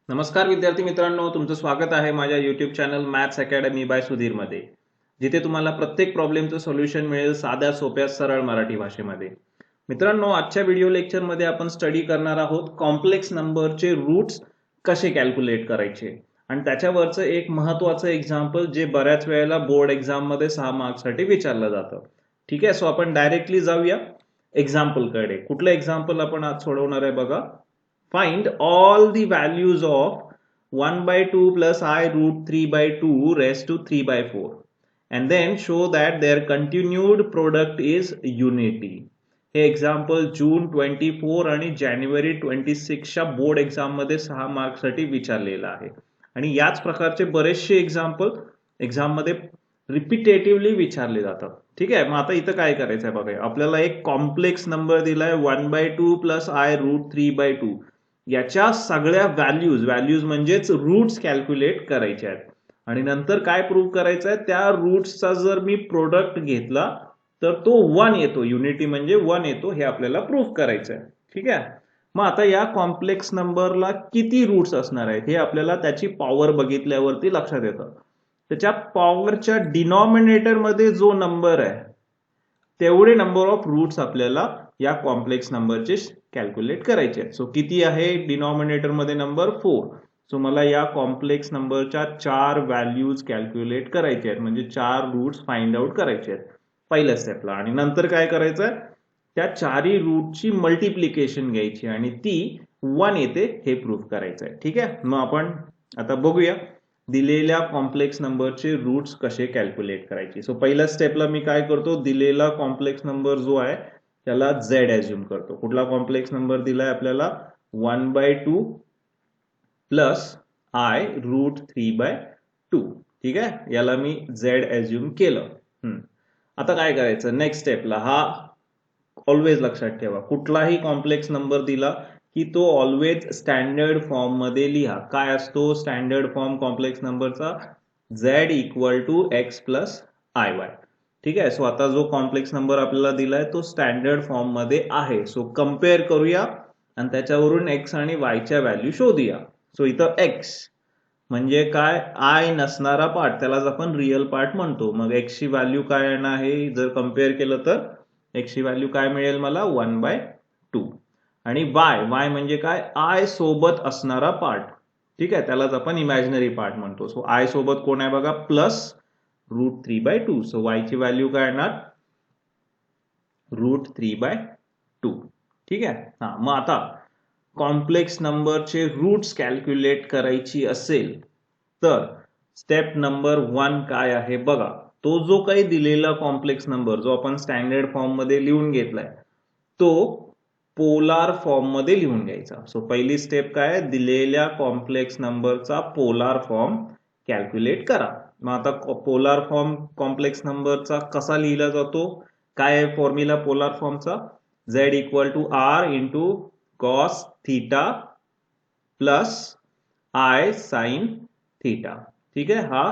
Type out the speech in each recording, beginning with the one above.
नमस्कार विद्यार्थी मित्रांनो, तुमचं स्वागत आहे माझ्या YouTube channel maths academy by Sudhir मध्ये, जिथे तुम्हाला प्रत्येक प्रॉब्लेमचं सोल्युशन मिळेल साध्या सोप्या सरळ मराठी भाषेमध्ये. मित्रांनो, आजच्या व्हिडिओ लेक्चरमध्ये आपण स्टडी करणार आहोत कॉम्प्लेक्स नंबरचे रूट्स कसे कॅल्क्युलेट करायचे आणि त्याच्यावरचं एक महत्त्वाचं एक्झाम्पल जे बऱ्याच वेळेला बोर्ड एक्झाम मध्ये 6 मार्क्ससाठी विचारलं जातं. ठीक आहे, सो आपण डायरेक्टली जाऊया एक्झाम्पल कडे. कुठलं एक्झाम्पल आपण आज सोडवणार आहे बघा. Find all the values of 1 by 2 plus I root 3 by 2 raised to 3 by 4 and then show that their continued product is unity. हे एक्झाम्पल जून 24 आणि जानेवारी 26 च्या बोर्ड एक्झाम मध्ये 6 मार्क्स साठी विचारलेलं आहे आणि याच प्रकारचे बरेचसे एक्झाम्पल एक्झाम मध्ये रिपीटेटिव्हली विचारले जातात. ठीक आहे, मग आता इथं काय करायचं आहे बघा. आपल्याला एक कॉम्प्लेक्स नंबर दिलाय 1 by 2 plus I root 3 by 2. याच्या सगळ्या व्हॅल्यूज म्हणजेच रूट्स कॅल्क्युलेट करायचे आहेत आणि नंतर काय प्रूव्ह करायचं आहे, त्या रूट्सचा जर मी प्रोडक्ट घेतला तर तो 1 येतो, युनिटी म्हणजे 1 येतो, हे आपल्याला प्रूव्ह करायचं आहे. ठीक आहे, मग आता या कॉम्प्लेक्स नंबरला किती रूट्स असणार आहेत हे आपल्याला त्याची पॉवर बघितल्यावरती लक्षात येतं. त्याच्या पॉवरच्या डिनॉमिनेटर मध्ये जो नंबर आहे तेवढे नंबर ऑफ रूट्स आपल्याला या कॉम्प्लेक्स नंबरचे कॅल्क्युलेट करायचे आहेत. सो किती आहे डिनॉमिनेटर मध्ये नंबर 4. सो मला या कॉम्प्लेक्स नंबरच्या 4 व्हॅल्यूज कॅल्क्युलेट करायचे आहेत, म्हणजे 4 रूट्स फाइंड आउट करायचे आहेत पहिल्या स्टेपला. आणि नंतर काय करायचं आहे, त्या चारही रूटची मल्टिप्लिकेशन घ्यायची आणि ती 1 येते हे प्रूव्ह करायचं आहे. ठीक आहे, मग आपण आता बघूया दिलेल्या कॉम्प्लेक्स नंबरचे रूट्स कसे कॅल्क्युलेट करायचे. सो पहिल्या स्टेपला मी काय करतो, दिलेला कॉम्प्लेक्स नंबर जो आहे त्याला z अज्युम करतो. कुठला कॉम्प्लेक्स नंबर दिलाय आपल्याला 1 by 2 plus I root 3 by 2. ठीक आहे, याला मी z अज्युम केलं. आता काय करायचं नेक्स्ट स्टेपला, हा ऑलवेज लक्षात ठेवा, कुठलाही कॉम्प्लेक्स नंबर दिला की तो ऑलवेज स्टँडर्ड फॉर्म मध्ये लिहा. काय असतो स्टँडर्ड फॉर्म कॉम्प्लेक्स नंबरचा, z equal to x plus i y. ठीक आहे, सो आता जो कॉम्प्लेक्स नंबर आपल्याला दिलाय तो स्टँडर्ड फॉर्म मध्ये आहे. सो कम्पेअर करूया आणि त्याच्यावरून x आणि y च्या व्हॅल्यू शोधूया. सो इथं x म्हणजे काय, आय नसणारा पार्ट, त्यालाच आपण रिअल पार्ट म्हणतो. मग x ची व्हॅल्यू काय येणार आहे, जर कम्पेअर केलं तर x ची व्हॅल्यू काय मिळेल मला 1 by 2. आणि y म्हणजे काय, आय सोबत असणारा पार्ट. ठीक आहे, त्यालाच आपण इमॅजिनरी पार्ट म्हणतो. सो आय सोबत कोण आहे बघा, plus root 3 by 2. So y ची व्हॅल्यू काय येणार, रूट 3 by 2. ठीक आहे, हा मग आता कॉम्प्लेक्स नंबरचे रूट्स कॅल्क्युलेट करायची असेल तर स्टेप नंबर 1 काय आहे बघा. तो जो काही दिलेला कॉम्प्लेक्स नंबर जो आपण स्टँडर्ड फॉर्म मध्ये लिहून घेतलाय तो पोलार फॉर्म मध्ये लिहून घ्यायचा. सो पहिली स्टेप काय, दिलेल्या कॉम्प्लेक्स नंबरचा पोलार फॉर्म कॅल्क्युलेट करा. मग आता पोलार फॉर्म कॉम्प्लेक्स नंबरचा कसा लिहिला जातो, काय आहे फॉर्म्युला पोलार फॉर्मचा, z equal to R into cos theta plus I sine theta. ठीक आहे, हा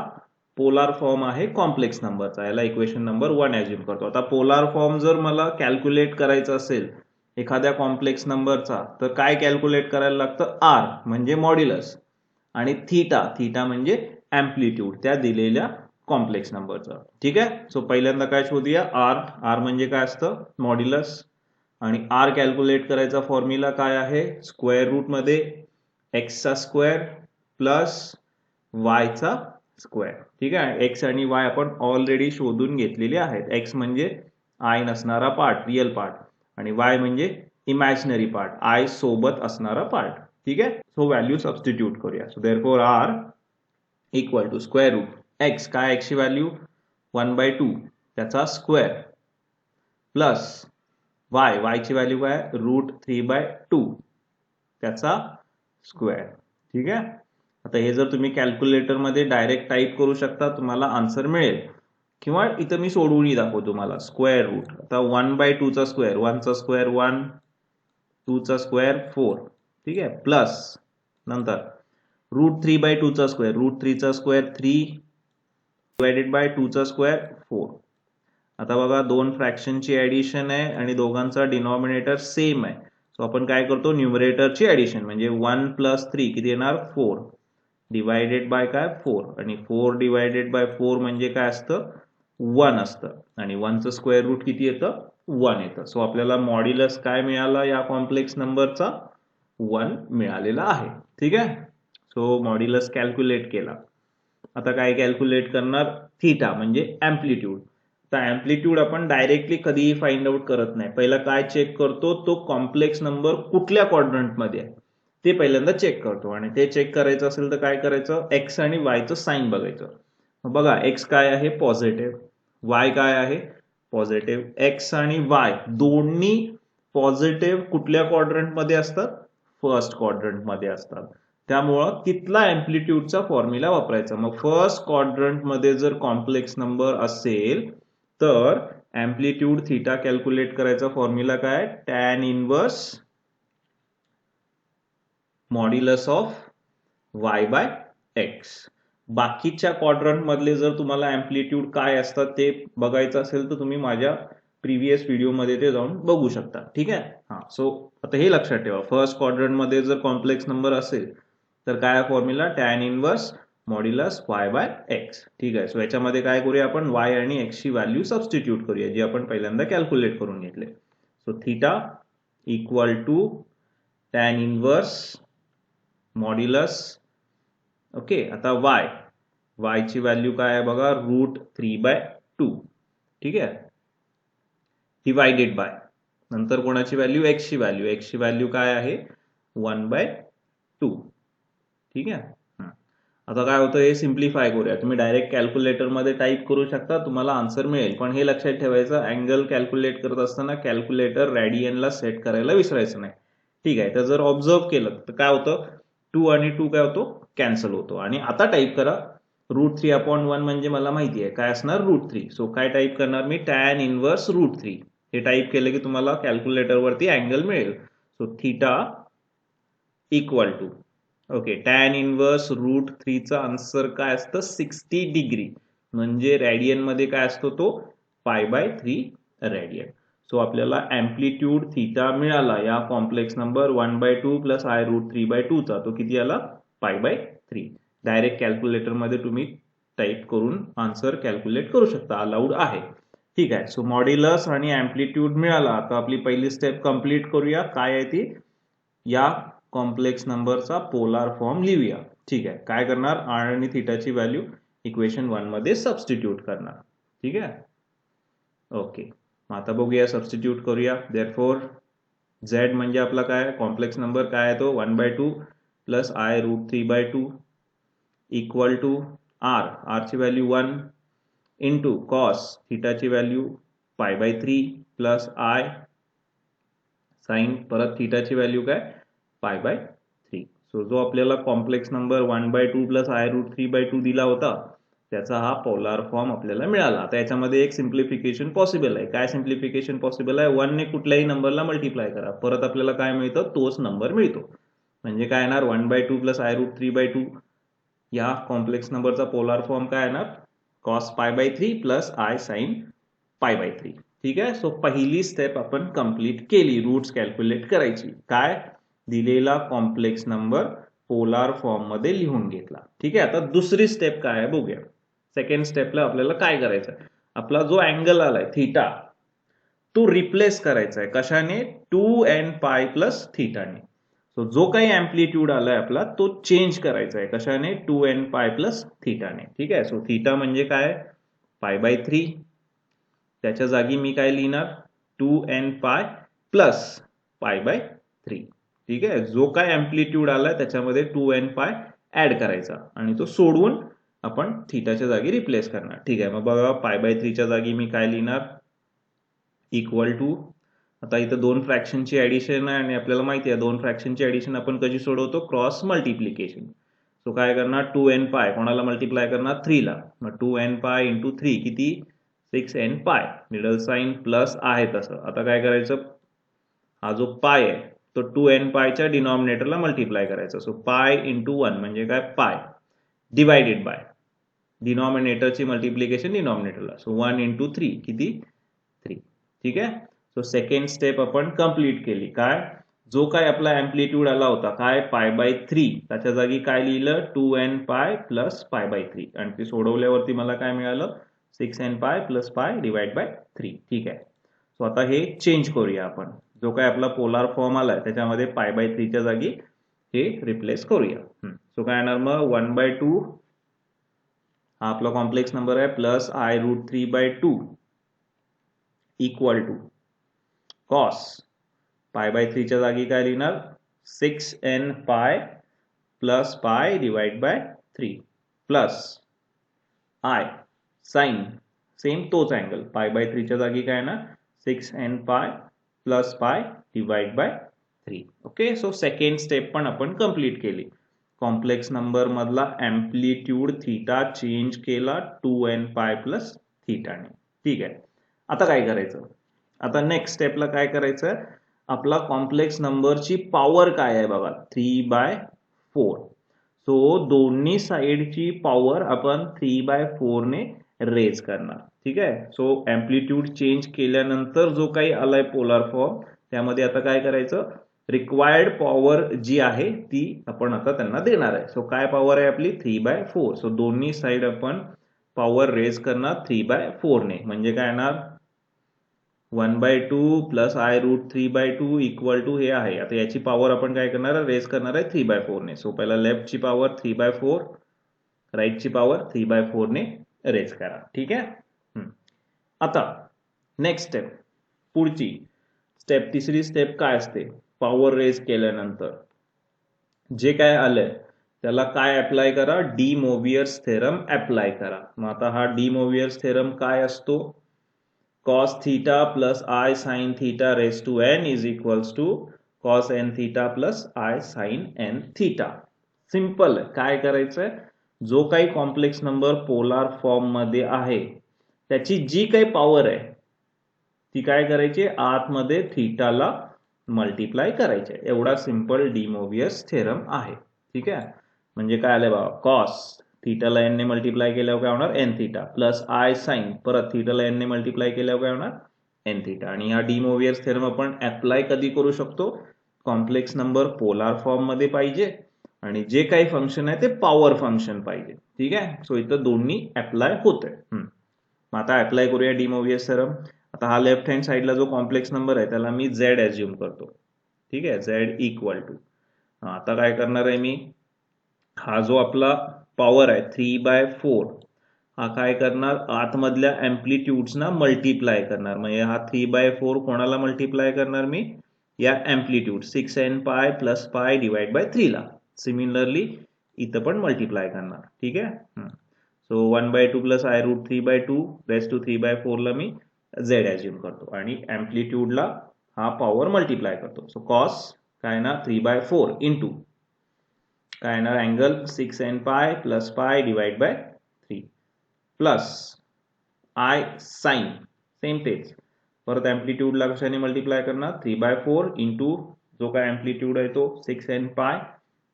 पोलार फॉर्म आहे कॉम्प्लेक्स नंबरचा, याला इक्वेशन नंबर 1 अज्युम करतो. आता पोलार फॉर्म जर मला कॅल्क्युलेट करायचा असेल एखाद्या कॉम्प्लेक्स नंबरचा तर काय कॅल्क्युलेट करायला लागतं, आर म्हणजे मॉड्युलस आणि थीटा म्हणजे अँप्लिट्यूड त्या दिलेल्या कॉम्प्लेक्स नंबरचा. ठीक आहे, सो पहिल्यांदा काय शोधूया, आर म्हणजे काय असतं मॉड्युलस, आणि आर कॅल्क्युलेट करायचा फॉर्म्युला काय आहे, स्क्वेअर रूट मध्ये x चा स्क्वेअर प्लस y चा स्क्वेअर. ठीक आहे, x आणि y आपण ऑलरेडी शोधून घेतलेले आहेत. x म्हणजे आय नसणारा पार्ट रिअल पार्ट आणि y म्हणजे इमॅजिनरी पार्ट आय सोबत असणारा पार्ट. ठीक आहे, सो व्हॅल्यू सबस्टिट्यूट करूया. So therefore r equal to square root x, काय x ची व्हॅल्यू 1 by 2 त्याचा स्क्वेअर प्लस y ची व्हॅल्यू काय रूट 3 by 2 त्याचा स्क्वेअर. ठीक आहे, आता हे जर तुम्ही कॅल्क्युलेटर मध्ये डायरेक्ट टाइप करू शकता, तुम्हाला आन्सर मिळेल, किंवा इथं मी सोडवून दाखवतो तुम्हाला. स्क्वेअर रूट, आता 1 by 2 चा स्क्वेअर, 1 चा स्क्वेअर 1, 2 चा स्क्वेअर 4. ठीक आहे, प्लस नंतर रूट 3 by 2 चा स्क्वेअर, रूट 3 चा स्क्वेअर 3 डिवायडेड बाय 2 चा स्क्वेअर 4. आता बघा दोन फ्रॅक्शनची ऍडिशन आहे आणि दोघांचा डिनॉमिनेटर सेम आहे, सो आपण काय करतो, न्यूमरेटरची ऍडिशन म्हणजे 1 + 3 किती येणार 4 डिवायडेड बाय काय 4 आणि 4 डिवायडेड बाय 4 म्हणजे काय असतं 1 असतं आणि 1चं स्क्वेअर रूट किती येतं 1 येतं. सो आपल्याला मॉड्युलस काय मिळाला या कॉम्प्लेक्स नंबरचा 1 मिळालेला आहे. ठीक आहे. सो मॉड्युलस कॅल्क्युलेट केला. आता काय कॅल्क्युलेट करणार, थीटा म्हणजे अँप्लिट्यूड. तर अँप्लिट्यूड आपण डायरेक्टली कधीही फाइंड आउट करत नाही. पहिला काय चेक करतो, तो कॉम्प्लेक्स नंबर कुठल्या क्वाड्रंट मध्ये आहे ते पहिल्यांदा चेक करतो आणि ते चेक करायचं असेल तर काय करायचं, एक्स आणि वायचं साईन बघायचं. बघा एक्स काय आहे पॉझिटिव्ह, वाय काय आहे पॉझिटिव्ह. एक्स आणि वाय दोन्ही पॉझिटिव्ह कुठल्या क्वाड्रंट मध्ये असतात, फर्स्ट क्वाड्रंट मध्ये असतात. त्यामुळं तिथला अँप्लिट्यूडचा फॉर्म्युला वापरायचा. मग फर्स्ट क्वाड्रंट मध्ये जर कॉम्प्लेक्स नंबर असेल तर अँप्लिट्यूड थीटा कॅल्क्युलेट करायचा फॉर्म्युला काय, tan inverse modulus of y by x. बाकीच्या क्वाड्रंट मधले जर तुम्हाला अँप्लिट्यूड काय असतात ते बघायचं असेल तर तुम्ही माझ्या प्रिव्हियस व्हिडिओ मध्ये ते जाऊन बघू शकता. ठीक आहे. हा, सो आता हे लक्षात ठेवा, फर्स्ट क्वाड्रंट मध्ये जर कॉम्प्लेक्स नंबर असेल तर काय formula, tan inverse modulus y by x. ठीक आहे. सो याच्यामध्ये काय करूया आपण, वाय आणि एक्स ची व्हॅल्यू सबस्टिट्यूट करूया जी आपण पहिल्यांदा कॅल्क्युलेट करून घेतले. So theta equal to tan inverse modulus, okay. आता वाय ची व्हॅल्यू काय आहे बघा, √3/2. ठीक आहे. डिवायडेड बाय नंतर कोणाची व्हॅल्यू, एक्स ची व्हॅल्यू काय आहे 1/2. ठीक आहे. आता काय होतं, हे सिम्प्लिफाय करूया. तुम्ही डायरेक्ट कॅल्क्युलेटर मध्ये टाईप करू शकता, तुम्हाला आन्सर मिळेल. पण हे लक्षात ठेवायचं, अँगल कॅल्क्युलेट करत असताना कॅल्क्युलेटर रॅडियनला सेट करायला विसरायचं नाही. ठीक आहे. तर जर ऑब्झर्व केलं तर काय होतं, 2 आणि 2 काय होतो कॅन्सल होतो. आणि आता टाईप करा √3/1 म्हणजे मला माहिती आहे काय असणार √3. सो काय टाईप करणार मी, टॅन इनवर्स √3. हे टाईप केलं की तुम्हाला कॅल्क्युलेटर वरती अँगल मिळेल. So theta equal to, okay, tan inverse √3चा आन्सर काय असतं 60 डिग्री, म्हणजे रॅडियन मध्ये काय असतो तो π/3 रॅडियन. सो आपल्याला अँप्लिट्यूड थीटा मिळाला या कॉम्प्लेक्स नंबर 1/2 + i√3/2 चा. तो किती आला π/3. डायरेक्ट कॅल्क्युलेटर मध्ये तुम्ही टाईप करून आन्सर कॅल्क्युलेट करू शकता, अलाउड आहे. ठीक आहे. सो मॉड्युलस आणि अँप्लिट्यूड मिळाला. आता आपली पहिली स्टेप कंप्लीट करूया. काय आहे ती, या कॉम्प्लेक्स नंबरचा पोलार फॉर्म लिहूया. ठीक आहे. काय करणार, आर आणि थीटाची व्हॅल्यू इक्वेशन 1 मध्ये सबस्टिट्यूट करणार. ठीक आहे. ओके, आता बघूया, सबस्टिट्यूट करूया. देअरफॉर झेड म्हणजे आपला काय कॉम्प्लेक्स नंबर काय आहे तो 1/2 + i√3/2 इक्वल टू आर ची व्हॅल्यू 1 इंटू कॉस थीटाची व्हॅल्यू π/3 + i साइन परत थीटाची व्हॅल्यू काय π/3. सो जो आपल्याला कॉम्प्लेक्स नंबर 1/2 + i√3/2 दिला होता त्याचा हा पोलार फॉर्म आपल्याला मिळाला. आता याच्यामध्ये एक सिम्प्लिफिकेशन पॉसिबल आहे. काय सिम्प्लिफिकेशन पॉसिबल आहे, 1 ने कुठल्याही नंबरला मल्टिप्लाय करा, परत आपल्याला काय मिळतं, तोच नंबर मिळतो. म्हणजे काय येणार 1/2 + i√3/2 या कॉम्प्लेक्स नंबरचा पोलार फॉर्म काय येणार cos π/3 + i sin π/3. ठीक आहे. सो पहिली स्टेप आपण कंप्लीट केली, रूट्स कॅल्क्युलेट करायची. काय, दिलेला कॉम्प्लेक्स नंबर पोलार फॉर्म मध्ये लिहून घेतला. ठीक आहे. आता दुसरी स्टेप काय आहे बघूया. सेकंड स्टेपला आपल्याला काय करायचं, आपला जो अँगल आलाय थीटा तो रिप्लेस करायचा आहे कशाने, 2nπ + थीटाने. सो जो काही अँप्लिट्यूड आलाय आपला तो चेंज करायचा आहे कशाने, 2nπ + थीटाने. ठीक आहे. सो थीटा म्हणजे काय π/3, त्याच्या जागी मी काय लिहिणार 2nπ + π/3. ठीक आहे. जो काय अँप्लिट्यूड आलाय त्याच्यामध्ये 2nπ ऍड करायचा आणि तो सोडवून आपण थीटाच्या जागी रिप्लेस करणार. ठीक आहे. मग बघा π/3 च्या जागी मी काय लिहिणार इक्वल टू, आता इथं दोन फ्रॅक्शनची ऍडिशन आहे आणि आपल्याला माहिती आहे दोन फ्रॅक्शनची ऍडिशन आपण कशी सोडवतो, क्रॉस मल्टिप्लिकेशन. सो काय करणार 2nπ कोणाला मल्टिप्लाय करणार 3 ला, मग 2nπ × 3 किती 6nπ, मिडल साइन प्लस आहे तसं. आता काय करायचं, हा जो पाय आहे तो 2nπ च्या डिनॉमिनेटरला मल्टिप्लाय करायचा. सो π × 1 म्हणजे काय पाय डिवायडेड बाय डिनॉमिनेटरची मल्टिप्लिकेशन डिनॉमिनेटरला. सो 1 × 3 किती 3. ठीक आहे. सो सेकंड स्टेप आपण कंप्लीट केली. काय, जो काय आपला अँप्लिट्यूड आला होता काय π/3 त्याच्या जागी काय लिहिलं 2nπ प्लस π/3 आणि ते सोडवल्यावरती मला काय मिळालं 6nπ प्लस π डिवाइड बाय 3. ठीक आहे. सो आता हे चेंज करूया आपण. जो काय आपला पोलार फॉर्म आलाय त्याच्यामध्ये π/3 च्या जागी हे रिप्लेस करूया. सो काय येणार मग 1/2 हा आपला कॉम्प्लेक्स नंबर आहे plus i√3/2 equal to cos π/3 च्या जागी काय लिहिणार 6nπ plus π divide by 3 plus i sine same तोच अँगल π/3 च्या जागी काय ना 6nπ plus π divide by 3. Okay. So second step पण आपण कंप्लीट केली. कॉम्प्लेक्स नंबर मधला अँप्लिट्यूड थीटा चेंज केला 2nπ प्लस थीटाने. ठीक आहे. आता काय करायचं, आता नेक्स्ट स्टेपला काय करायचं, आपला कॉम्प्लेक्स नंबरची पॉवर काय आहे बघा 3/4. सो दोन्ही साइडची पॉवर आपण 3/4 ने रेज करणार. ठीक आहे. सो अँप्लिट्यूड चेंज केल्यानंतर जो काही आलाय पोलार फॉर्म त्यामध्ये आता काय करायचं, रिक्वायर्ड पॉवर जी आहे ती आपण आता त्यांना देणार आहे. सो काय पॉवर आहे आपली 3/4. सो दोन्ही साइड आपण पॉवर रेज करणार 3/4 ने. म्हणजे काय येणार 1/2 प्लस i√3/2 इक्वल टू हे आहे. आता याची पॉवर आपण काय करणार आहे, रेज करणार आहे 3/4 ने. सो पहिला लेफ्टची पॉवर 3/4, राईटची पॉवर 3/4 ने रेज करा. ठीक आहे. आता नेक्स्ट स्टेप, पुढची स्टेप, तिसरी स्टेप काय असते, पॉवर रेज केल्यानंतर जे काय आलंय त्याला काय अप्लाय करा, डी मोवियर्स थेरम अप्लाय करा. मग आता हा डी मोवियर्स थेरम काय असतो, cos theta plus I sin theta raised to n is equals to cos n theta plus I sin n theta. Simple आहे. काय करायचंय, जो काही कॉम्प्लेक्स नंबर पोलार फॉर्म मध्ये आहे त्याची जी काही पॉवर आहे ती काय करायची, आतमध्ये थीटाला मल्टिप्लाय करायचे. एवढा सिंपल डी मोवियस थेरम आहे. ठीक आहे. म्हणजे काय आलंय बाबा, कॉस थीटाला एन ने मल्टिप्लाय केल्यावर काय होणार n theta plus I sine परत थीटाला एन ने मल्टिप्लाय केल्यावर काय होणार एन थीटा. आणि हा डी मोवियस थेरम आपण अप्लाय कधी करू शकतो, कॉम्प्लेक्स नंबर पोलार फॉर्म मध्ये पाहिजे आणि जे काही फंक्शन आहे ते पॉवर फंक्शन पाहिजे. ठीक आहे. सो इथं दोन्ही अप्लाय होते. मग आता अप्लाय करूया डी मोवियस थेरम. आता हा लेफ्ट हँड साइडला जो कॉम्प्लेक्स नंबर आहे त्याला मी झेड एज्युम करतो. ठीक आहे. झेड इक्वल टू, आता काय करणार आहे मी, हा जो आपला पॉवर आहे 3/4 हा काय करणार, आतमधल्या अँप्लिट्यूड्सना मल्टिप्लाय करणार. म्हणजे हा 3/4 कोणाला मल्टिप्लाय करणार मी, या amplitude 6nπ plus π divide by 3 ला. सिमिलरली इथं पण मल्टिप्लाय करणार. ठीक आहे. So 1/2 plus i√3/2 raise to 3/4 ला मी झेड एज्युम करतो आणि अँप्लिट्यूडला हा पॉवर मल्टिप्लाय करतो. सो कॉस काय ना 3/4 इंटू काय येणार angle 6nπ plus π divide by 3 plus I sine same तेच परत अँप्लिट्यूडला कशाने मल्टिप्लाय करणार 3/4 इंटू जो काय अँप्लिट्यूड आहे तो 6nπ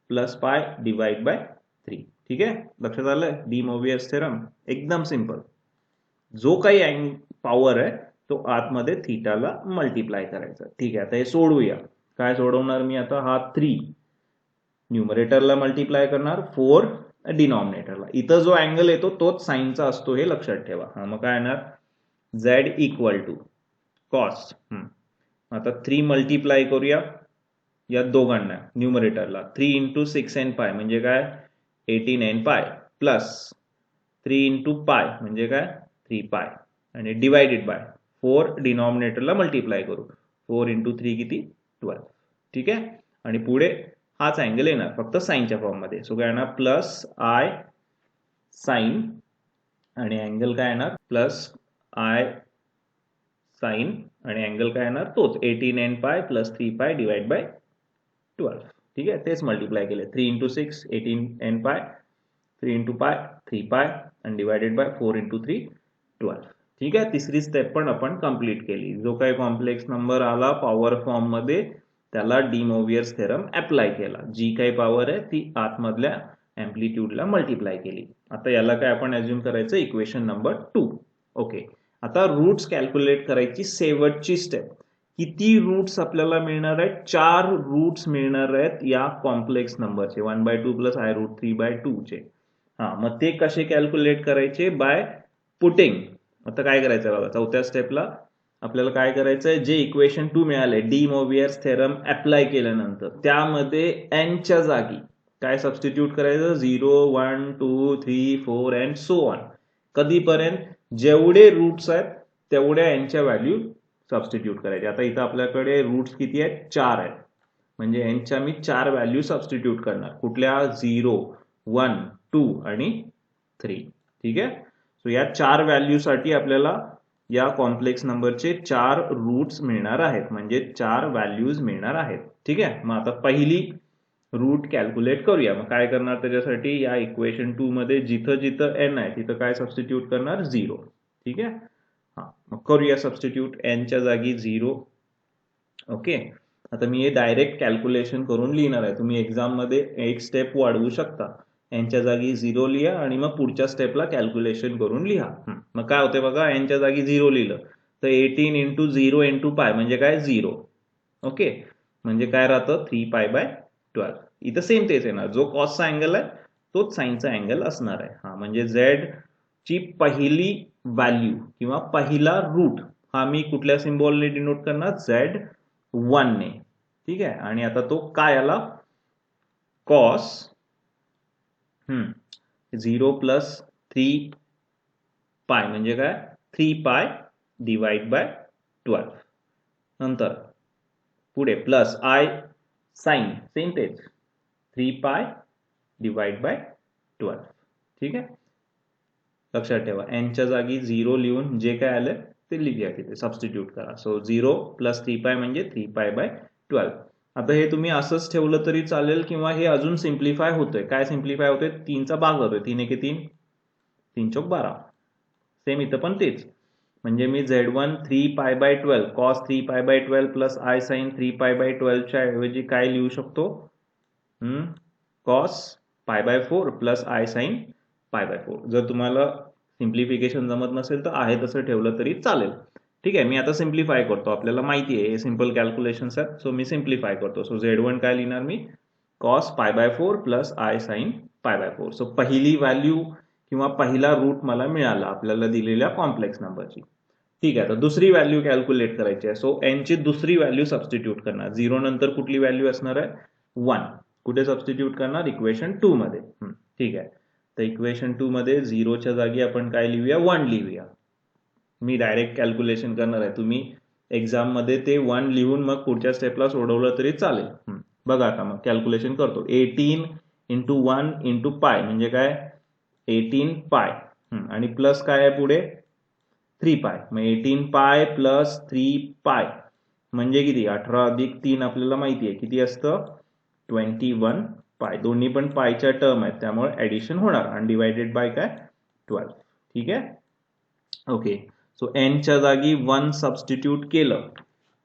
प्लस π डिवाइड बाय 3. ठीक आहे. लक्षात आलं डी मोवियस थेरम एकदम सिंपल. जो काही पॉवर आहे तो आतमध्ये थीटाला मल्टिप्लाय करायचा. ठीक आहे. आता हे सोडवूया. काय सोडवणार मी आता, हा 3 न्यूमरेटरला मल्टिप्लाय करणार, 4 डिनॉमिनेटरला. इथं जो अँगल येतो तोच साइनचा असतो हे लक्षात ठेवा. मग काय येणार झेड इक्वल टू कॉस, आता 3 मल्टिप्लाय करूया या दोघांना न्यूमरेटरला, 3 इंटू 6nπ म्हणजे काय 18nπ प्लस 3 इंटू पाय म्हणजे काय 3π आणि डिवाइडेड बाय 4 डिनॉमिनेटरला मल्टिप्लाय करू, 4 इंटू 3 किती 12. ठीक आहे. आणि पुढे हाच अँगल येणार फक्त साइनच्या फॉर्म मध्ये. सो काय येणार प्लस आय साइन आणि अँगल काय येणार प्लस आय साइन आणि अँगल काय येणार तोच 18nπ प्लस 3π डिवाइड बाय 12. ठीक आहे. तेच मल्टिप्लाय केले 3 इंटू 6 18nπ 3 इंटू पाय 3π आणि डिवाइडेड बाय 4 इंटू 3 12. ठीक आहे. तिसरी स्टेप पण आपण कंप्लीट केली. जो काही कॉम्प्लेक्स नंबर आला पॉवर फॉर्म मध्ये त्याला डी मोवियस थेरम अप्लाय केला. जी काही पॉवर आहे ती आतमधल्या अँप्लिट्यूडला मल्टिप्लाय केली. आता याला काय आपण अज्युम करायचं इक्वेशन नंबर 2. ओके. आता रूट्स कॅल्क्युलेट करायची शेवटची स्टेप किती रूट्स आपल्याला मिळणार आहेत? 4 रूट्स मिळणार आहेत या कॉम्प्लेक्स नंबरचे 1/2 प्लस आय रूट 3/2 चे. मग ते कसे कॅल्क्युलेट करायचे? By putting. आता काय करायचं बघा, चौथ्या स्टेपला आपल्याला काय करायचंय, जे इक्वेशन 2 मिळाले डी मोवियर्स थेरम अप्लाय केल्यानंतर त्यामध्ये एनच्या जागी काय सबस्टिट्यूट करायचं? 0, 1, 2, 3, 4 अँड सो ऑन. कधीपर्यंत? जेवढे रूट्स आहेत तेवढ्या एनच्या व्हॅल्यू सबस्टिट्यूट करायचे. आता इथं आपल्याकडे रूट्स किती आहेत? 4 आहेत. म्हणजे एनच्या मी 4 व्हॅल्यू सबस्टिट्यूट करणार. कुठल्या? 0, 1, 2 आणि 3. ठीक आहे. सो या 4 व्हॅल्यू साठी आपल्याला या कॉम्प्लेक्स नंबरचे 4 रूट्स मिळणार आहेत, म्हणजे 4 व्हॅल्यूज मिळणार आहेत. ठीक आहे. मग आता पहिली रूट कॅल्क्युलेट करूया. मग काय करणार त्याच्यासाठी? या इक्वेशन 2 मध्ये जिथं जिथं एन आहे तिथं काय सबस्टिट्यूट करणार? 0. ठीक आहे. मग करूया सबस्टिट्यूट. एनच्या जागी 0. ओके. आता मी हे डायरेक्ट कॅल्क्युलेशन करून लिहिणार आहे. तुम्ही एक्झाम मध्ये एक स्टेप वाढवू शकता. एनच्या जागी 0 लिहा आणि मग पुढच्या स्टेपला कॅल्क्युलेशन करून लिहा. मग काय होते बघा, एनच्या जागी 0 लिहिलं तर 18 इंटू 0 इंटू पाय म्हणजे काय? 0. ओके. म्हणजे काय राहतं? 3π/12. इथं सेम तेच येणार. जो कॉसचा अँगल आहे तोच साईनचा अँगल असणार आहे. म्हणजे झेड ची पहिली व्हॅल्यू किंवा पहिला रूट हा मी कुठल्या सिम्बॉलने डिनोट करणार? Z1 ने. ठीक आहे. आणि आता तो काय आला? कॉस 0 प्लस 3π म्हणजे काय? 3π/12. नंतर पुढे प्लस आय साइन, सेम तेच 3π/12. ठीक आहे. लक्षात ठेवा, एनच्या जागी 0 लिहून जे काय आलं ते लिहूया तिथे, सबस्टिट्यूट करा. सो 0 प्लस 3π म्हणजे 3π/12. आता हे तुम्ही असंच ठेवलं तरी चालेल किंवा हे अजून सिम्प्लिफाय होतंय. काय सिम्प्लिफाय होतंय? 3चा भाग होतोय. 3 एके 3, 3 चौक 12. सेम इथं पण तेच. म्हणजे मी Z1 3π/12 cos 3π/12 plus I sine 3π/12 च्या ऐवजी काय लिहू शकतो? Cos π/4 plus I sine π/4. जर तुम्हाला सिम्प्लिफिकेशन जमत नसेल तर आहे तसं ठेवलं तरी चालेल. ठीक आहे. मी आता सिम्प्लिफाय करतो. आपल्याला माहिती आहे हे सिंपल कॅल्क्युलेशन्स आहेत. सो मी सिम्प्लिफाय करतो. सो Z1 काय लिहिणार मी? Cos π/4 plus I sine π/4. So पहिली व्हॅल्यू किंवा पहिला रूट मला मिळाला आपल्याला दिलेल्या कॉम्प्लेक्स नंबरची. ठीक आहे. तर दुसरी व्हॅल्यू कॅल्क्युलेट करायची आहे. सो एन ची दुसरी व्हॅल्यू सबस्टिट्यूट करणार. 0 नंतर कुठली व्हॅल्यू असणार आहे? 1. कुठे सबस्टिट्यूट करणार? इक्वेशन 2 मध्ये. ठीक आहे. तर इक्वेशन 2 मध्ये 0 च्या जागी आपण काय लिहूया? 1 लिहूया. मी डायरेक्ट कॅल्क्युलेशन करणार आहे. तुम्ही एक्झाम मध्ये ते 1 लिहून मग पुढच्या स्टेपला सोडवलं तरी चालेल. बघा आता मग कॅल्क्युलेशन करतो. 18 इंटू 1 इंटू पाय म्हणजे काय? 18π. आणि प्लस काय आहे पुढे? 3π. मग 18π प्लस 3π म्हणजे किती? 18 अधिक 3 आपल्याला माहिती आहे किती असतं? 21π. दोन्ही पण पायच्या टर्म आहेत त्यामुळे ऍडिशन होणार आणि डिवायडेड बाय काय? 12. ठीक आहे. ओके. सो एनच्या जागी 1 सबस्टिट्यूट केलं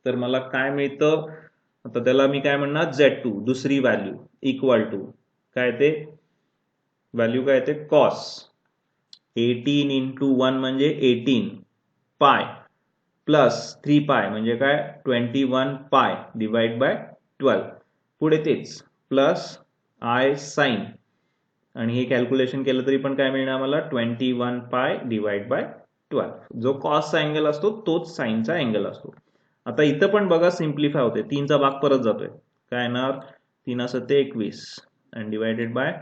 तर मला काय मिळतं? आता त्याला मी काय म्हणणार? Z2 दुसरी व्हॅल्यू इक्वल टू काय? ते व्हॅल्यू काय ते? कॉस 18 इंटू 1 म्हणजे 18π प्लस 3π म्हणजे काय? 21π डिवाइड बाय 12. पुढे तेच प्लस आय साइन आणि हे कॅल्क्युलेशन केलं तरी पण काय मिळणार मला? 21π डिवाइड बाय 12. जो कॉसचा अँगल असतो तोच साइनचा अँगल असतो. आता इथं पण बघा सिम्प्लिफाय होते. 3चा भाग परत जातोय. काय येणार? 3 असं ते 21 आणि डिवायडेड बाय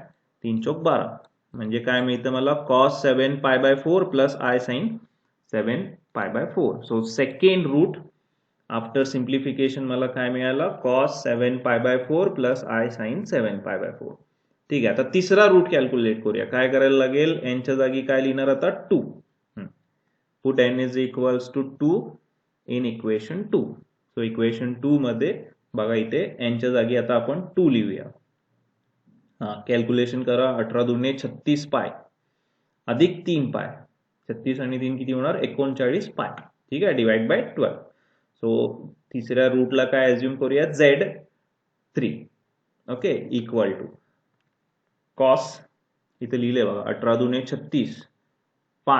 3 चौक 12 म्हणजे काय मिळतं मला? Cos 7π/4 plus I sine 7π/4. So second root after simplification मला काय मिळालं? Cos 7π/4 plus I sine 7π/4. ठीक आहे. आता तिसरा रूट कॅल्क्युलेट करूया. काय करायला लागेल? एनच्या जागी काय लिहिणार आता? 2. Put n is equals to 2 in equation 2. So equation 2 मध्ये बघा इथे एनच्या जागी आता आपण 2 लिहूया. कॅल्क्युलेशन करा. 18 दुने 36π अधिक 3π. 36 आणि 3 किती होणार? 39π. ठीक आहे. Divide by 12. सो तिसऱ्या रूटला काय अज्युम करूया? Z3. Okay. Equal to cos इथे लिहिले बघा 18 दुने 36π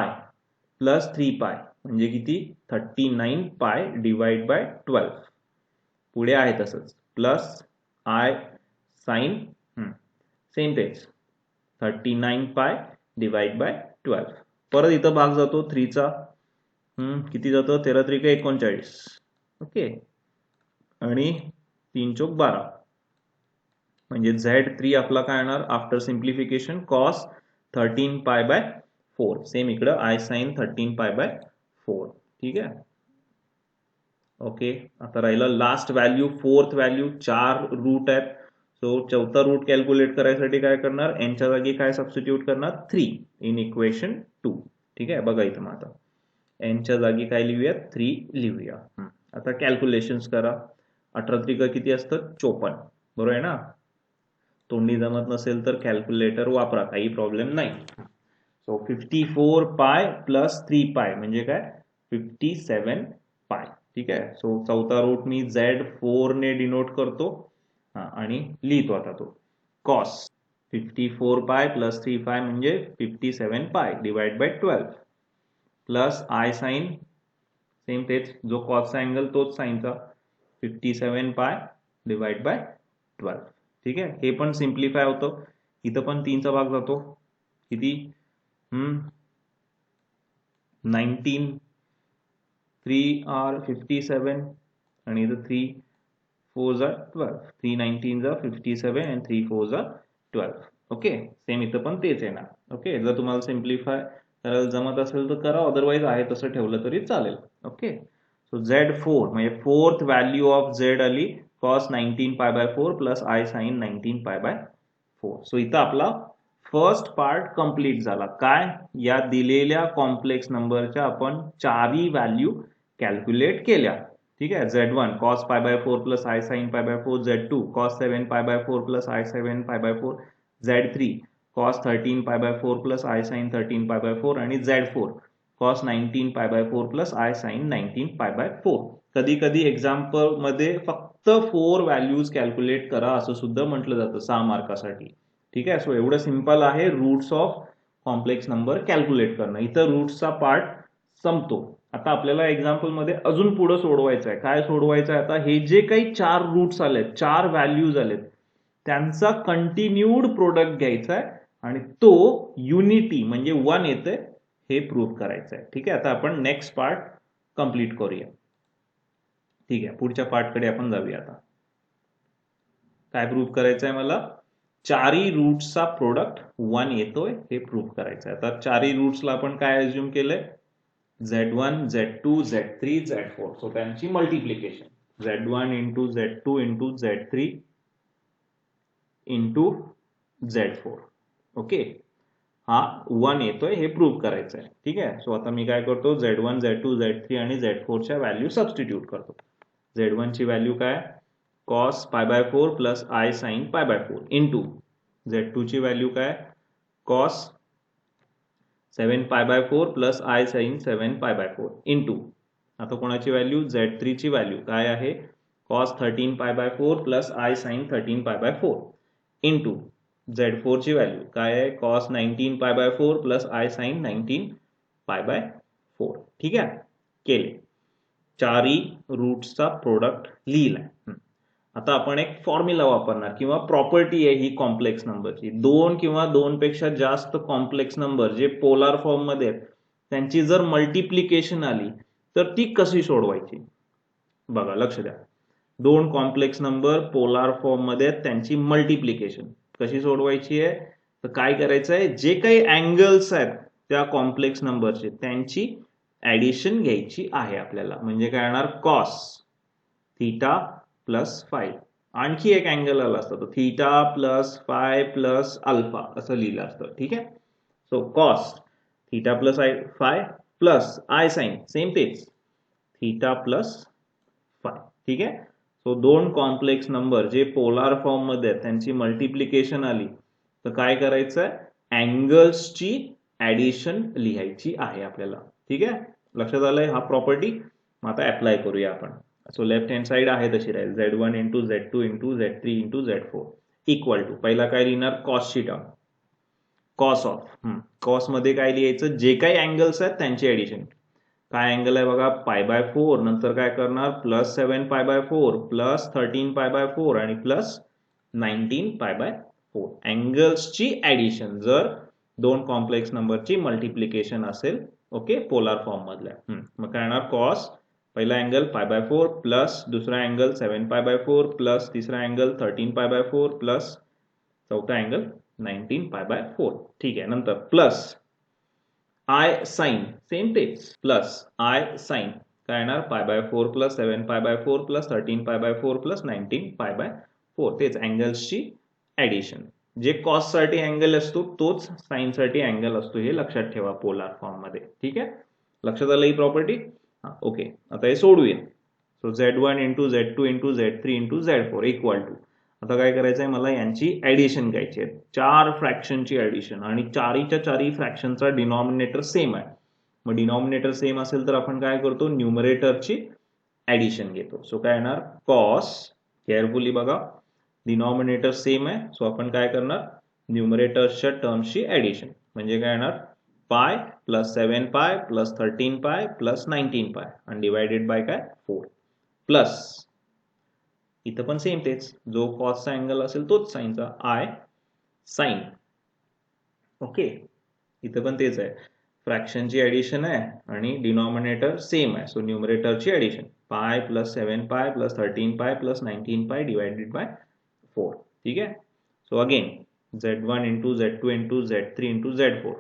प्लस 3π म्हणजे किती? 39π डिवाइड बाय 12. पुढे आहे तसंच प्लस आय साइन सेम तेच 39 पाय डिवाइड बाय 12. परत इथं भाग जातो 3 चा किती जातो 13 त्रिक 39. ओके आणि 3 चौक 12 म्हणजे Z3 आपला काय येणार after simplification cos 13 pi by 4. Same इकडं आय साइन 13 पाय बाय 4. ठीक आहे. ओके आता राहिला last value fourth value 4 root आहेत. सो चौथा रूट कॅल्क्युलेट करायसाठी काय करणार एनच्या जागी काय सबस्टिट्यूट करणार 3 इन इक्वेशन 2. ठीक आहे बघा इथं मग आता एनच्या जागी काय लिहूया 3 लिहूया. आता कॅल्क्युलेशन्स करा. 18 त्रिक किती असतं 54. बरोबर आहे ना. तोंडी जमत नसेल तर कॅल्क्युलेटर वापरा काही प्रॉब्लेम नाही. सो 54 पाय प्लस 3 पाय म्हणजे काय 57 पाय. ठीक आहे. सो चौथा रूट मी Z4 ने डिनोट करतो आणि लिहितो आता तो कॉस 54 पाय प्लस 3 पाय म्हणजे 57 pi divide by 12 plus I sine same तेच जो कॉसचा अँगल तोच साइनचा 57 पाय डिवाइड बाय 12. ठीक आहे. हे पण सिम्प्लिफाय होतं. इथं पण 3 चा भाग जातो किती 19 3 आर 57 आणि इथं 3 4 are 12. 3 19 are 57 and 3 4 are 12. Okay same इथं पण तेच येणार. ओके जर तुम्हाला सिम्प्लिफाय करायला जमत असेल तर करा अदरवाइज आहे तसं ठेवलं तरी चालेल. ओके सो Z4 म्हणजे फोर्थ व्हॅल्यू ऑफ Z आली cos 19 पाय बाय 4 प्लस आय साइन 19 पाय बाय 4. सो इथं आपला फर्स्ट पार्ट कंप्लीट झाला. काय या दिलेल्या कॉम्प्लेक्स नंबरच्या आपण चारही व्हॅल्यू कॅल्क्युलेट केल्या. ठीक आहे. Z1 cos pi by 4 plus I sine pi by 4. Z2 cos 7 पाय बाय 4 प्लस आय 7 पाय by 4. Z3 cos 13 pi by 4 plus I sine 13 pi by 4 आणि Z4 cos 19 पाय बाय 4 प्लस आय साइन 19 पाय by 4. कधी कधी example मध्ये फक्त 4 values calculate करा असं सुद्धा म्हटलं जातं 6 मार्कासाठी. ठीक आहे. सो एवढं सिंपल आहे roots of complex number calculate करणं. इथं रूट्सचा पार्ट संपतो. आता आपल्याला एक्झाम्पल मध्ये अजून पुढे सोडवायचं आहे. काय सोडवायचं आहे आता हे जे काही 4 रूट्स आलेत 4 व्हॅल्यूज आलेत त्यांचा कंटिन्यूड प्रोडक्ट घ्यायचा आहे आणि तो युनिटी म्हणजे 1 येते हे प्रूव्ह करायचं आहे. ठीक आहे. आता आपण नेक्स्ट पार्ट कंप्लीट करूया. ठीक आहे. पुढच्या पार्टकडे आपण जाऊया. आता काय प्रूव्ह करायचं आहे मला चारही रूट्सचा प्रोडक्ट 1 येतोय हे प्रूव्ह करायचं आहे. आता चारही रूट्सला आपण काय अज्युम केलंय Z1, Z2, Z3, Z4. So त्यांची multiplication Z1 into Z2 into Z3 into Z4. Okay हा 1 येतोय हे प्रूव्ह करायचं आहे. ठीक आहे. सो आता मी काय करतो Z1, Z2, Z3 आणि Z4 च्या व्हॅल्यू सबस्टिट्यूट करतो. Z1 ची व्हॅल्यू काय cos pi by 4 plus I sine pi by 4 into Z2 ची व्हॅल्यू काय cos 7 पाय बाय 4 प्लस आय साइन 7 पाय बाय 4 इंटू आता कोणाची व्हॅल्यू Z3 ची व्हॅल्यू काय आहे cos 13 pi by 4 plus I sine 13 pi by 4 into Z4 ची व्हॅल्यू काय आहे cos 19 पाय बाय 4 प्लस आय साइन 19 पाय बाय 4. ठीक आहे. केले चारही रूट्सचा प्रोडक्ट लिहिलाय. आता आपण एक फॉर्म्युला वापरणार किंवा प्रॉपर्टी आहे ही कॉम्प्लेक्स नंबरची. 2 किंवा 2 पेक्षा जास्त कॉम्प्लेक्स नंबर जे पोलार फॉर्म मध्ये आहेत त्यांची जर मल्टिप्लिकेशन आली तर ती कशी सोडवायची बघा लक्ष द्या. 2 कॉम्प्लेक्स नंबर पोलार फॉर्म मध्ये आहेत त्यांची मल्टिप्लिकेशन कशी सोडवायची आहे तर काय करायचं आहे जे काही अँगल्स आहेत त्या कॉम्प्लेक्स नंबरचे त्यांची ऍडिशन घ्यायची आहे आपल्याला. म्हणजे काय येणार cos थीटा प्लस फाय. आणखी एक अँगल आला असता तो theta plus phi plus alpha असं लिहिलं असतं. ठीक आहे. So cos theta plus phi plus I sine same तेच थीटा प्लस फाय. ठीक आहे. सो 2 कॉम्प्लेक्स नंबर जे पोलार फॉर्म मध्ये आहेत त्यांची मल्टिप्लिकेशन आली तर काय करायचं अँगल्सची ऍडिशन लिहायची आहे आपल्याला. ठीक आहे. लक्षात आलंय हा प्रॉपर्टी. मग आता अप्लाय करूया आपण. सो लेफ्ट हँड साइड आहे तशी राहील Z1 into Z2 into Z3 into Z4 equal to पहिला काय लिहिणार कॉस ची टर्म कॉस ऑफ कॉस मध्ये काय लिहायचं जे काही अँगल्स आहेत त्यांची ऍडिशन काय अँगल आहे बघा, π/4, नंतर काय करणार +7 π/4 +13 π/4 आणि +19 π/4 अँगल्सची ऍडिशन जर दोन कॉम्प्लेक्स नंबरची मल्टिप्लिकेशन असेल, ओके, पोलार फॉर्म मधल्या. मग काय येणार, कॉस पहिला अँगल π/4 प्लस दुसरा अँगल 7 π/4 प्लस तिसरा अँगल 13 π/4 प्लस चौथा अँगल 19 π/4. ठीक आहे. नंतर प्लस आय साइन, सेम तेच, प्लस आय साइन काय येणार, π/4 प्लस 7 π/4 प्लस 13 π/4 प्लस 19 π/4. तेच अँगल्सची ऍडिशन. जे कॉस साठी अँगल असतो तोच साइन साठी अँगल असतो, हे लक्षात ठेवा पोलार फॉर्म मध्ये. ठीक आहे, लक्षात आलं ही प्रॉपर्टी. ओके, आता हे सोडूया. So Z1 into Z2 into Z3 into Z4 equal to, आता काय करायचंय, मला यांची ऍडिशन घ्यायची आहे, 4 फ्रॅक्शनची ऍडिशन, आणि चारीच्या चारी फ्रॅक्शनचा डिनॉमिनेटर सेम आहे. मग डिनॉमिनेटर सेम असेल तर आपण काय करतो, न्यूमरेटरची ऍडिशन घेतो. सो काय येणार, कॉस, केअरफुली बघा, डिनॉमिनेटर सेम आहे, सो आपण काय करणार, न्यूमरेटरच्या टर्म्सची ऍडिशन, म्हणजे काय येणार, पाय प्लस 7π प्लस 13π प्लस 19π आणि डिवायडेड बाय काय 4 प्लस इथं पण सेम तेच, जो कॉसचा अँगल असेल तोच साइनचा, आय साइन. ओके, इथं पण तेच आहे, फ्रॅक्शनची ऍडिशन आहे आणि डिनॉमिनेटर सेम आहे, सो न्यूमरेटरची addition, pi plus 7π plus 13π plus 19π divided by 4. ठीक आहे. So again Z1 into Z2 into Z3 into Z4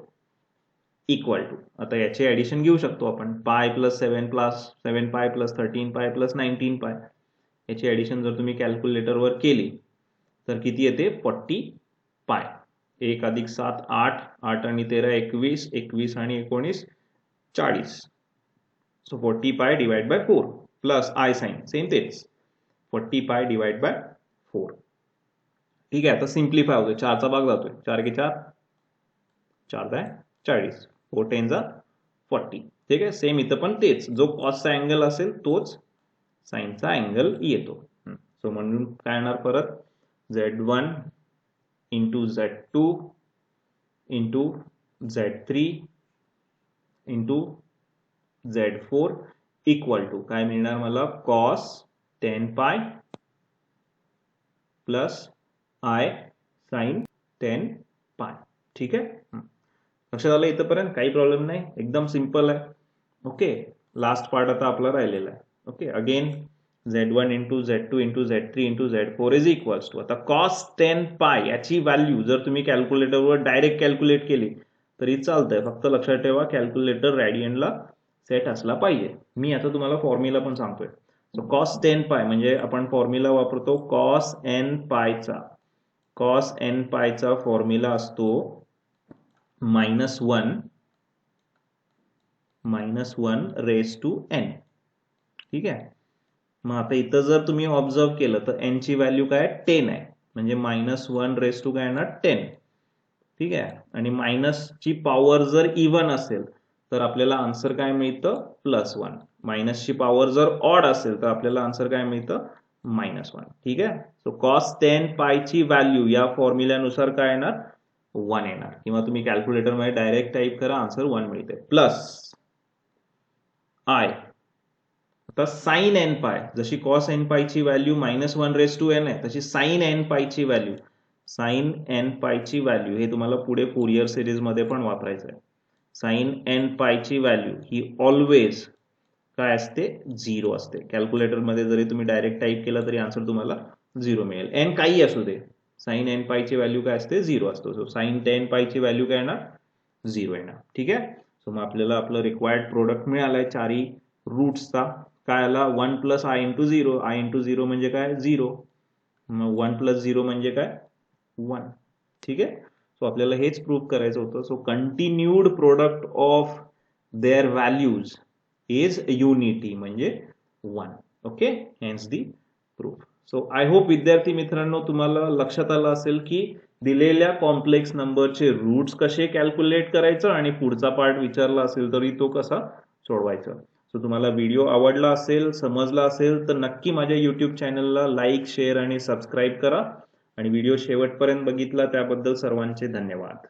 equal to, आता याचे ऍडिशन घेऊ शकतो आपण, पाय प्लस 7π प्लस 13π प्लस 19π. याची ऍडिशन जर तुम्ही कॅल्क्युलेटरवर केली तर किती येते, 40π. 1 अधिक 7 8, 8 आणि 13 21, 21 आणि 19 40. So 40π divide by 4 plus I sine, same तेच, 40π डिवाइड बाय 4. ठीक आहे, आता सिम्प्लिफाय होतोय, 4चा भाग जातोय, 4 के 4, 4 40, 4 10 40. ठीक आहे, सेम इथं पण तेच, जो कॉसचा अँगल असेल तोच साइनचा अँगल येतो. सो म्हणून काय येणार परत, Z1 into Z2 into Z3 into Z4 equal to काय मिळणार मला, कॉस 10π प्लस आय साइन 10π. ठीक आहे, लक्षात आलं इथंपर्यंत, काही प्रॉब्लेम नाही, एकदम सिंपल आहे. ओके, लास्ट पार्ट आता आपला राहिलेला आहे. Okay, again Z1 into Z2 into Z3 into Z4 is equals to, आता कॉस 10π याची व्हॅल्यू जर तुम्ही कॅल्क्युलेटरवर डायरेक्ट कॅल्क्युलेट केली तरी चालतंय, फक्त लक्षात ठेवा कॅल्क्युलेटर रॅडियनला सेट असला पाहिजे. मी आता तुम्हाला फॉर्म्युला पण सांगतोय. सो कॉस 10π म्हणजे आपण फॉर्म्युला वापरतो कॉस nπ चा फॉर्म्युला असतो -1 रेस टू n. ठीक आहे, मग आता इथं जर तुम्ही ऑब्झर्व केलं तर n ची व्हॅल्यू काय 10 आहे, म्हणजे -1 रेस टू काय येणार 10. ठीक आहे, आणि मायनस ची पॉवर जर इव्हन असेल तर आपल्याला आन्सर काय मिळतं, +1. मायनसची पॉवर जर ऑड असेल तर आपल्याला आन्सर काय मिळतं, -1. ठीक आहे, सो कॉस 10π ची व्हॅल्यू या फॉर्म्युल्यानुसार काय येणार, 1 येणार, किंवा तुम्ही कॅल्क्युलेटर मध्ये डायरेक्ट टाइप करा, आन्सर 1 मिळते. प्लस आय, आता साइन nπ, जशी कॉस nπ ची व्हॅल्यू -1 रेस टू n आहे, तशी साइन nπ ची व्हॅल्यू, हे तुम्हाला पुढे फुरियर सिरीज मध्ये पण वापरायचं आहे. साइन nπ ची व्हॅल्यू ही ऑलवेज काय असते, 0 असते. कॅल्क्युलेटर मध्ये जरी तुम्ही डायरेक्ट टाइप केला तरी आन्सर तुम्हाला 0 मिळेल, n काही असू दे, साइन nπ ची व्हॅल्यू काय असते, 0 असतो. सो साइन 10π ची व्हॅल्यू काय येणार, 0 येणार. ठीक आहे, सो मग आपल्याला आपलं रिक्वायर्ड प्रोडक्ट मिळालाय चारही रूट्सचा. काय आला, 1 plus I into 0, I into 0 म्हणजे काय 0, मग 1 प्लस 0 म्हणजे काय 1. ठीक आहे, सो आपल्याला हेच प्रूव्ह करायचं होतं. So continued product of their values is unity म्हणजे 1. Okay, hence the proof. So I hope विद्यार्थी मित्रांनो तुम्हाला लक्षात आलं असेल की दिलेल्या कॉम्प्लेक्स नंबरचे रूट्स कसे कॅल्क्युलेट करायचं आणि पुढचा पार्ट विचारला असेल तरी तो कसा सोडवायचा. सो तुम्हाला व्हिडिओ आवडला असेल, समजला असेल तर नक्की माझ्या YouTube चॅनलला लाईक, शेअर आणि सबस्क्राईब करा. आणि व्हिडिओ शेवटपर्यंत बघितला त्याबद्दल सर्वांचे धन्यवाद.